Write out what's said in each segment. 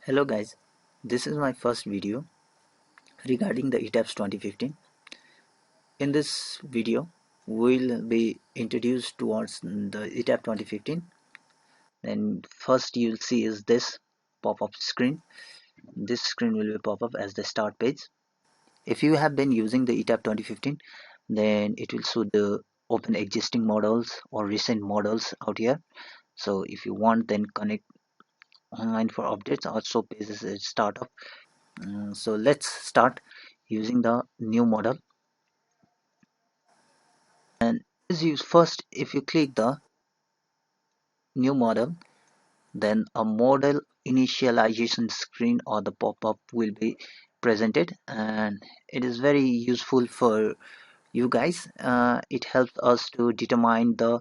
Hello guys, this is my first video regarding the Etabs 2015. In this video, we'll be introduced towards the Etab 2015. Then first you'll see is this pop-up screen. This screen will be pop up as the start page. If you have been using the Etab 2015, then it will show the open existing models or recent models out here. So if you want, then connect online for updates. Also pages is startup. So let's start using the new model. And as you first, if you click the new model, then a model initialization screen or the pop-up will be presented, and it is very useful for you guys. It helps us to determine the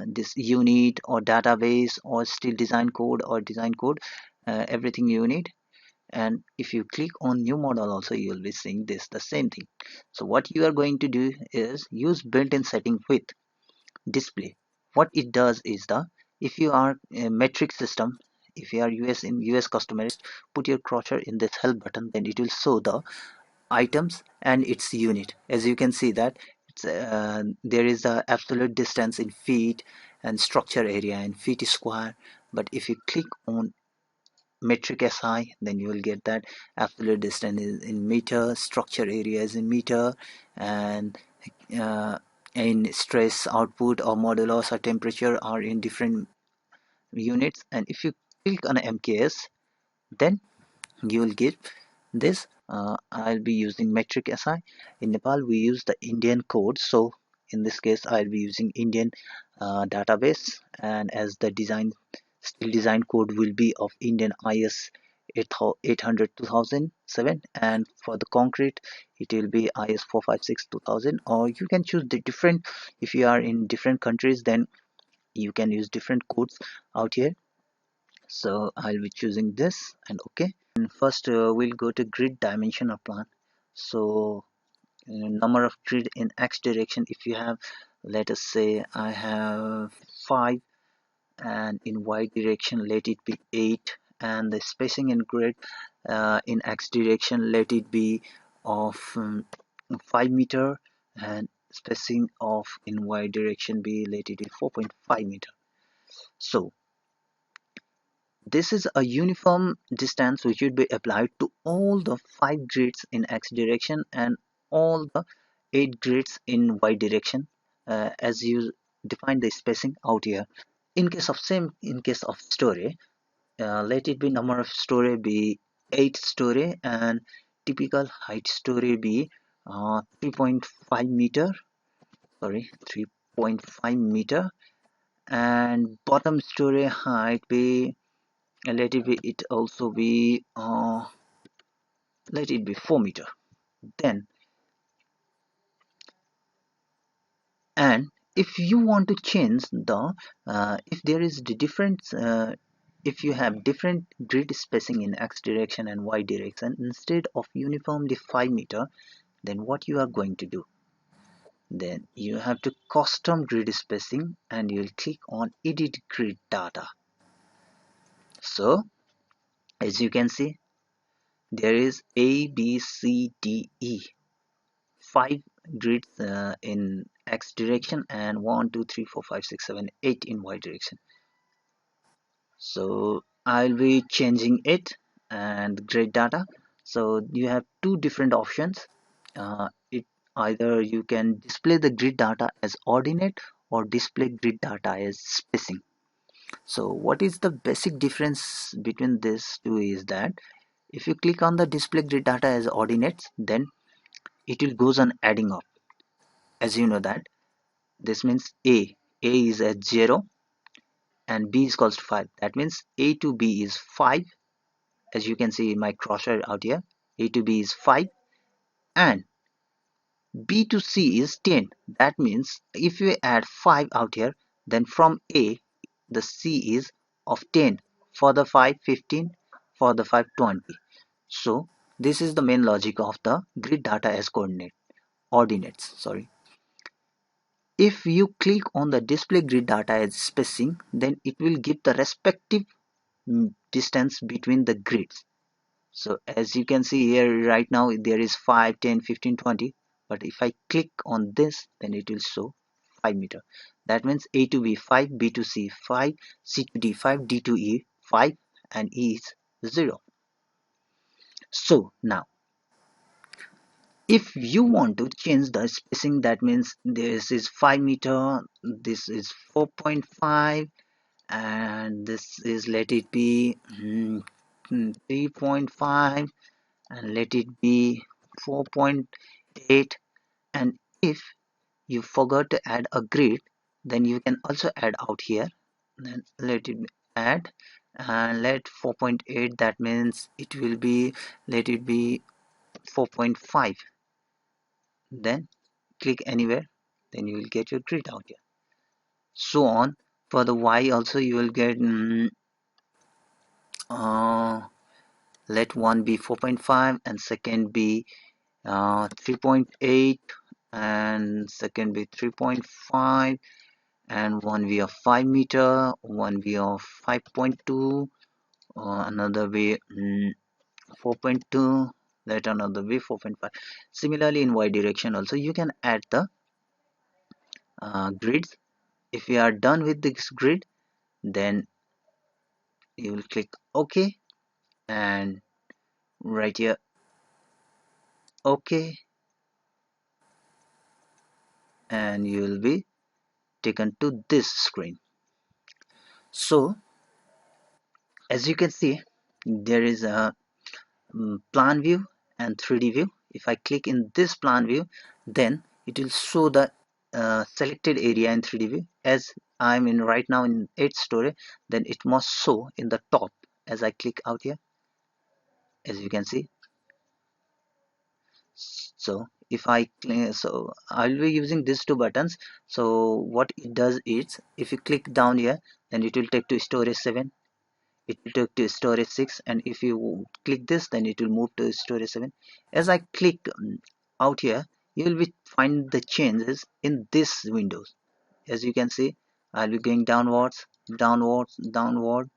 this unit or database or still design code, everything you need. And if you click on new model also, you'll be seeing this the same thing. So what you are going to do is use built-in setting with display. What it does is the if you are a metric system, if you are US customer, put your cursor in this help button, then it will show the items and its unit. As you can see that there is a absolute distance in feet and structure area in feet square. But if you click on metric SI, then you will get that absolute distance is in meter, structure area is in meter, and uh, in stress output or modulus or temperature are in different units. And if you click on MKS, then you will get this. I'll be using metric SI. In Nepal we use the Indian code, so in this case I'll be using Indian database, and as the still design code will be of Indian IS 800 2007, and for the concrete it will be IS 456 2000. Or you can choose the different, if you are in different countries, then you can use different codes out here. So I'll be choosing this and okay. And first we'll go to grid dimension of plan. So number of grid in x direction, if you have, let us say I have 5, and in y direction let it be 8, and the spacing in grid in x direction let it be of 5 meter, and spacing of in y direction be let it be 4.5 meter. So this is a uniform distance which would be applied to all the 5 grids in x direction and all the 8 grids in y direction, as you define the spacing out here. In case of story, let it be number of story be 8 story, and typical height story be 3.5 meter, sorry, 3.5 meter, and bottom story height be, let it be, it also be let it be 4 meter. Then, and if you want to change the if there is the difference, if you have different grid spacing in x direction and y direction, instead of uniformly 5 meter, then what you are going to do, then you have to custom grid spacing, and you'll click on edit grid data. So as you can see, there is A B C D E 5 grids in x direction, and 1 2 3 4 5 6 7 8 in y direction. So I'll be changing it and grid data. So you have two different options. It either you can display the grid data as ordinate or display grid data as spacing. So what is the basic difference between these two is that if you click on the display grid data as ordinates, then it will goes on adding up. As you know that this means A is at 0 and B is equals to 5. That means A to B is 5. As you can see in my crosshair out here, A to B is 5, and B to C is 10. That means if you add 5 out here, then from A, the C is of 10, for the 5 15, for the 5 20. So this is the main logic of the grid data as ordinates. Sorry. If you click on the display grid data as spacing, then it will give the respective distance between the grids. So as you can see here right now there is 5, 10, 15, 20. But if I click on this, then it will show 5 meter. That means A to B 5, B to C 5, C to D 5, D to E 5, and E is 0. So now if you want to change the spacing, that means this is 5 meter, this is 4.5, and this is, let it be 3.5, and let it be 4.8. And if you forgot to add a grid, then you can also add out here. Then let it add, and let 4.8, that means it will be, let it be 4.5. Then click anywhere, then you will get your grid out here. So on. For the Y also you will get uh, let one be 4.5 and second be 3.8 and second be 3.5 and one way of 5 meter, one way of 5.2, another way 4.2, let another way 4.5. Similarly in Y direction also you can add the grids. If you are done with this grid, then you will click OK, and right here OK, and you will be taken to this screen. So as you can see, there is a plan view and 3D view. If I click in this plan view, then it will show the selected area in 3D view. As I'm in right now in 8th story, then it must show in the top as I click out here, as you can see. So if I so I'll be using these two buttons. So what it does is, if you click down here, then it will take to storage 7, it will take to storage 6, and if you click this, then it will move to storage 7. As I click out here, you will be find the changes in this windows. As you can see, I'll be going downwards, downwards, downward.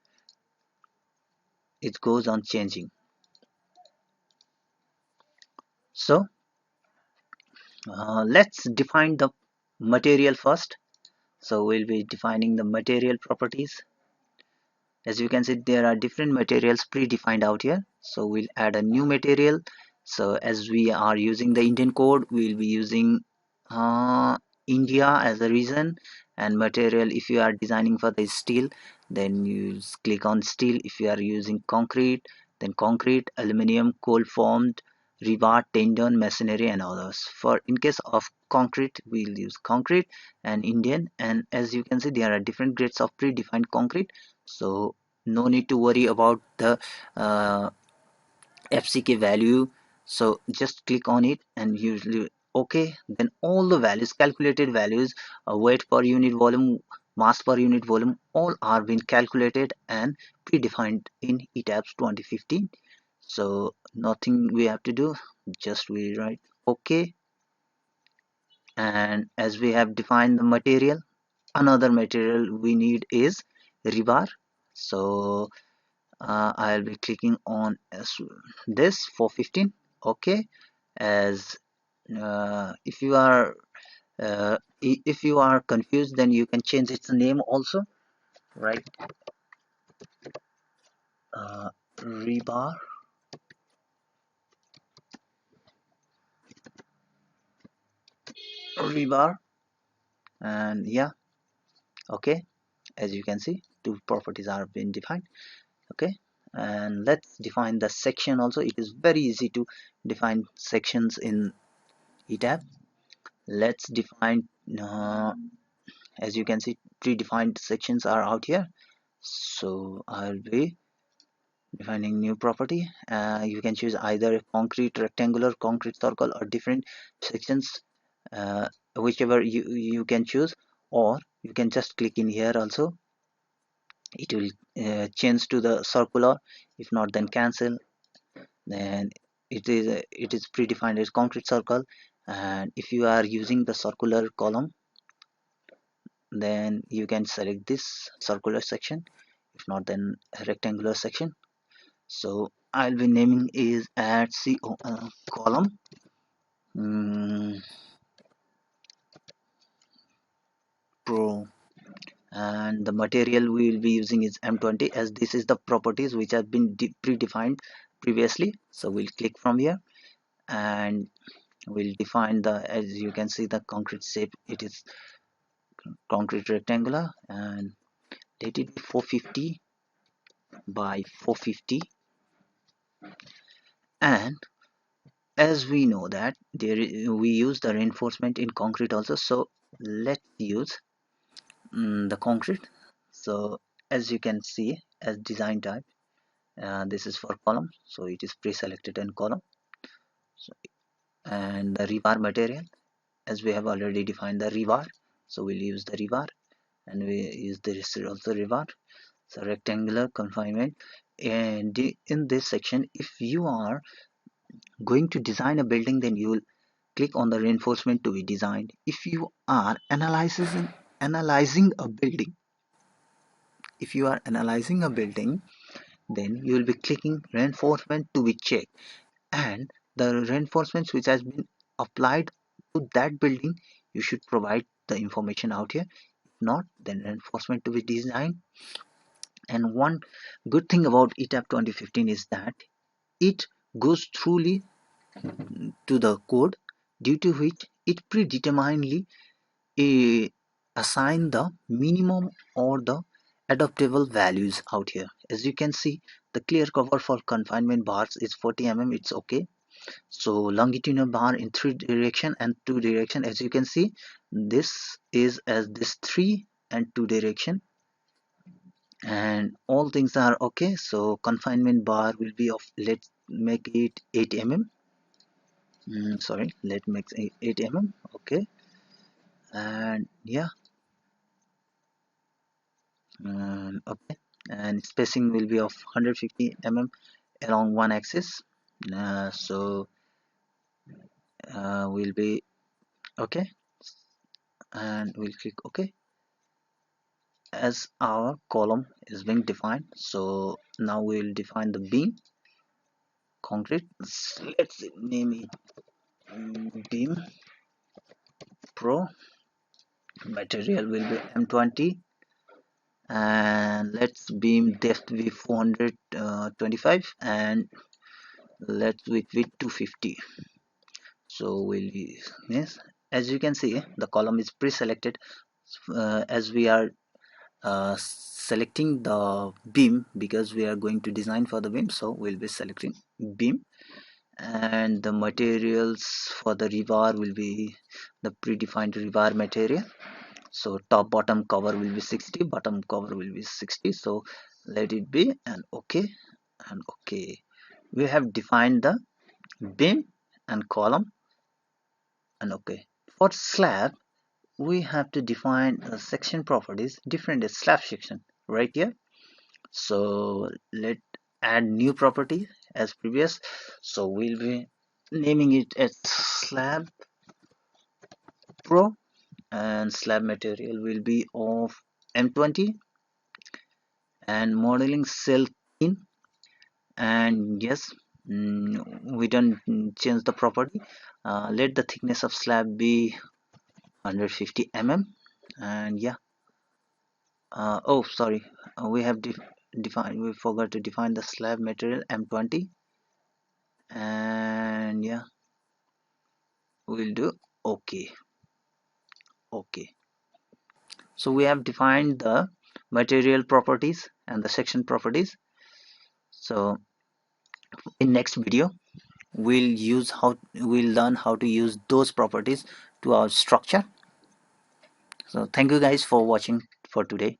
It goes on changing. So let's define the material first. So we'll be defining the material properties. As you can see, there are different materials predefined out here. So we'll add a new material. So as we are using the Indian code, we'll be using India as a region. And material, if you are designing for the steel, then you click on steel. If you are using concrete, then concrete, aluminum, cold formed, rebar, tendon, masonry, and others. For in case of concrete, we'll use concrete and Indian. And as you can see, there are different grades of predefined concrete. So no need to worry about the FCK value. So just click on it and usually okay. Then all the values, calculated values, weight per unit volume, mass per unit volume, all are being calculated and predefined in Etabs 2015. So nothing we have to do, just we write okay. And as we have defined the material, another material we need is rebar. So I'll be clicking on this for 15. Okay. As if you are if you are confused, then you can change its name also, right? uh, Rebar, rebar, and yeah. Okay, as you can see, two properties are being defined. Okay, and let's define the section also. It is very easy to define sections in etab. Let's define as you can see, predefined sections are out here. So I'll be defining new property. You can choose either concrete rectangular, concrete circle, or different sections, whichever you can choose, or you can just click in here also. It will change to the circular. If not, then cancel. Then it is predefined as concrete circle. And if you are using the circular column, then you can select this circular section. if not then a rectangular section. So I'll be naming is at column, mm, pro, and the material we will be using is M20, as this is the properties which have been predefined previously. So we'll click from here and we'll define the, as you can see, the concrete shape. It is concrete rectangular, and let it be 450 by 450. And as we know that we use the reinforcement in concrete also, so let's use the concrete. So as you can see, as design type, this is for column, so it is pre-selected in column. So, and the rebar material, as we have already defined the rebar, so we'll use the rebar, and we use this also rebar. So rectangular confinement. And in this section, if you are going to design a building, then you will click on the reinforcement to be designed. If you are analyzing a building, if you are analyzing a building, then you will be clicking reinforcement to be checked, and the reinforcements which has been applied to that building, you should provide the information out here. If not, then reinforcement to be designed. And one good thing about ETAB 2015 is that it goes truly to the code, due to which it predeterminedly assign the minimum or the adaptable values out here. As you can see, the clear cover for confinement bars is 40 mm, it's okay. So longitudinal bar in 3 direction and 2 direction, as you can see, this is as this 3 and 2 direction, and all things are okay. So confinement bar will be of, let's make it 8 mm. Sorry, let's make 8 mm. Okay, and yeah, okay, and spacing will be of 150 mm along one axis. So will be okay, and we'll click OK as our column is being defined. So now we'll define the beam concrete. Let's name it beam pro. Material will be M20, and let's beam depth be 425, and let's width 250. So we'll use this. As you can see, the column is pre-selected, as we are selecting the beam because we are going to design for the beam, so we'll be selecting beam. And the materials for the rebar will be the predefined rebar material. So top bottom cover will be 60, bottom cover will be 60, so let it be, and okay, and okay. We have defined the beam and column, and okay. For slab, we have to define section properties different as slab section right here. So let add new property as previous. So we'll be naming it as slab pro, and slab material will be of M20, and modeling cell in. And yes, we don't change the property. Let the thickness of slab be 150 mm, and yeah. Oh, sorry, we have defined, we forgot to define the slab material M20, and yeah, we'll do okay. Okay, so we have defined the material properties and the section properties. So in next video, we'll learn how to use those properties to our structure. So thank you guys for watching for today.